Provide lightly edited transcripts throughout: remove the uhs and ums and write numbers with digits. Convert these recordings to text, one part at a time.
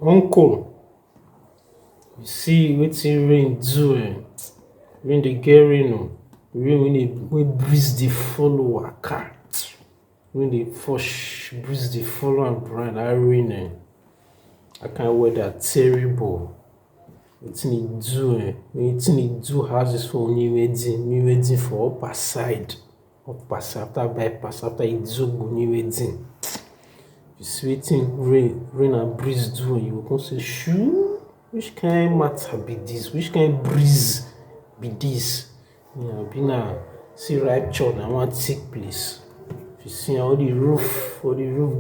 Uncle, you see wetin rain do rain dey get rain o. Rain wey breeze dey follow waka. Rain dey fall, breeze dey follow am grind. Dat rain dat kind weather terrible. Wetin e do wetin e do houses for Ulegun for upper side after bypass after Izogbo Ulegun. You see wetin rain and breeze do you go come say shoo, which kind matter be dis? Which kind breeze be dis? Abi na see rapture na wan take place. You see all the roof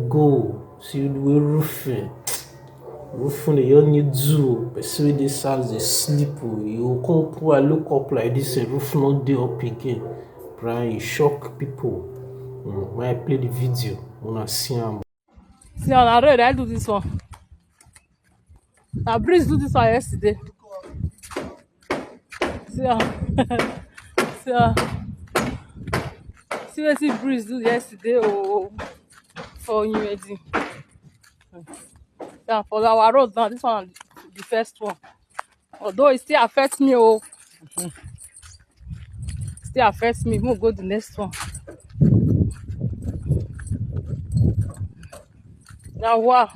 go. See the way roof dey just need do. Person wey dey house dey sleep o. You go come put eye look up like dis roof no dey up again. Brian, e shock people. When I play the video, una see am. See, na rain I do this one. Na breeze do this one yesterday. See see wetin breeze do yesterday for Ulegun. Yeah, for our road now, this one the first one. Although it still affects me, still affects me. We'll go the next one. Now wow.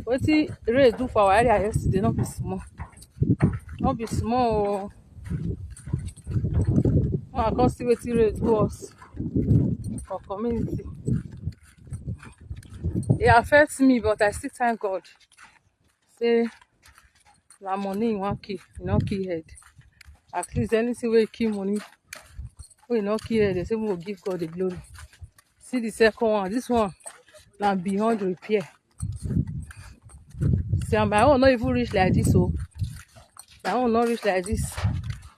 Wetin rain do for our area yesterday, not be small. Not be small. I can't see wetin rain do us for community. It affects me, but I still thank God. Say na money in one key, not key head. At least anything wey kill money, we not key head. They say we will give God the glory. See the second one. This one now beyond repair. See, my own not even reach like this. So my own not reach like this.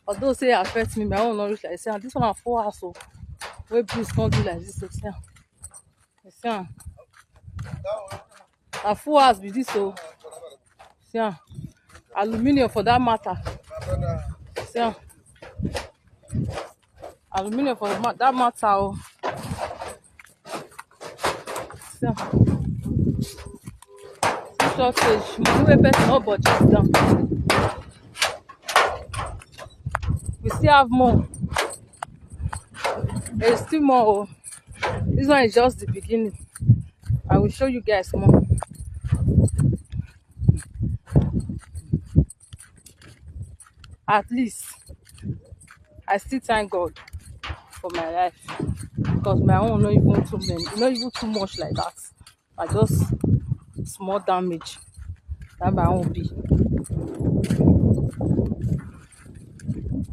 Although say it affects me, my own not reach like this. And this one 4 hours. So where breeze can't do like this. So see, a 4 hours be this. So see, aluminium for that matter. See, aluminium for that matter. Shortage, money wey person no budget down. We still have more. There is still more. This one is just the beginning. I will show you guys more. At least I still thank God for my life, because my own not even too many, not even too much like that. I just small damage that my own be.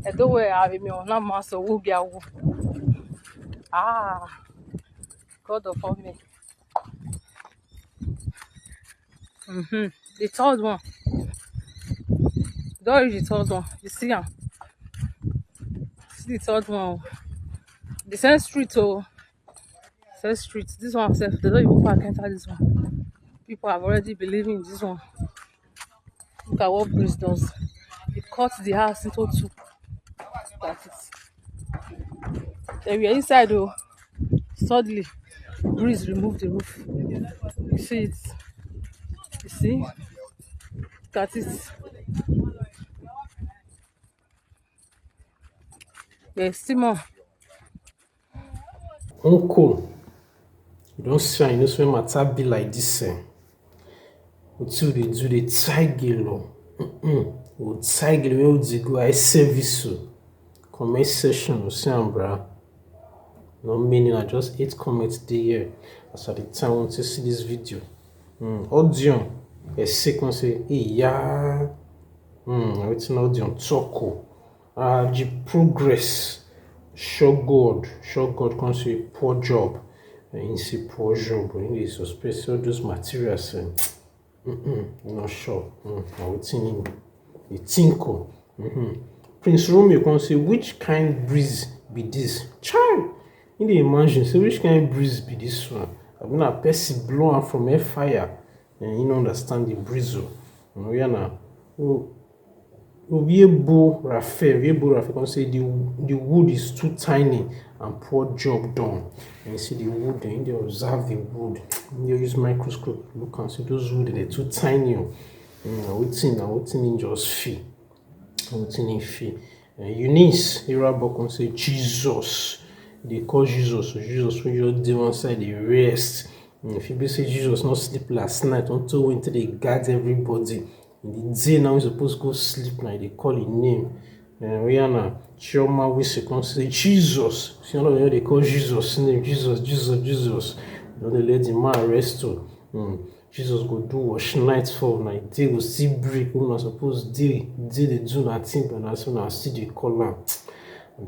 I don't where I have me on that master will get God upon me. The third one. Don't reach the third one. You see him? See the third one. The same street, same street. This one self, they don't even park enter this one. People have already believing in this one. Look at what breeze does. It cuts the house into two. That's it. Then we are inside though. Suddenly, breeze removed the roof. You see it? You see? Look at it. There's still more. Uncle, you don't see am, you know say matter be like this. Wetin we dey do dey tigelo. We tigelo wey we go high service o. Comment section, you see am bra. No meaning, I just 8 comments dey here. As at the time want to see this video. Audio, a second say, yeah. Wetin audio talk o. The progress. Sure God can say poor job. And he say poor job. When they suspect all those materials, not sure. Wetin he think o. Prince Romeo can say, which kind breeze be this? Child, you dey imagine, say which kind breeze be this one? I mean, a person blow am from air fire, and you don't understand the breeze o. We are now. Wiebo Raphael can say the wood is too tiny and poor job done. And you see the wood, and you observe the wood. You use microscope look and see those wood dey too tiny o. Na wetin im just feel. Wetin im feel. Eunice Irabokun say Jesus. Dey call Jesus wey just dey one side dey rest. E fit be say Jesus no sleep last night unto wey dey guard everybody. In the day now we suppose go sleep na e dey call im name. Oya na Chioma Wise come say Jesus. See all of dem dey call Jesus name. Jesus. No dey let the man rest o. Jesus go do wash night for una. Day go still break wey una suppose dey do una thing but na so una still dey call am.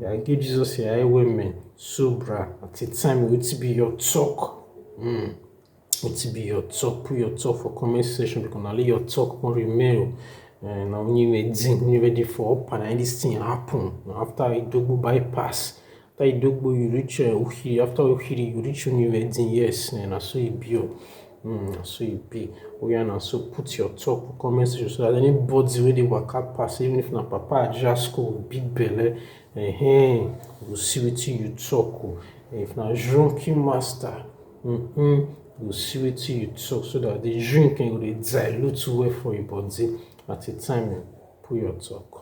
I give Jesus a high women. So bra, at a time wetin be your talk? Wetin be your talk? Put your talk for comment section because na only your talk come remain o. Na only you ready for up and this thing happen. After Idogbo bypass, after Idogbo you reach Uhiri, after Uhiri you reach Uniwedding. Yes, na so e be o. Na so e be. Oya na so put your talk for comment section so that anybody wey dey waka pass, even if na Papa Ajasko big belle, go see wetin you talk o. If na drinking master, go see wetin you talk so that the drink go dey dilute well for your body. At a time, put your talk.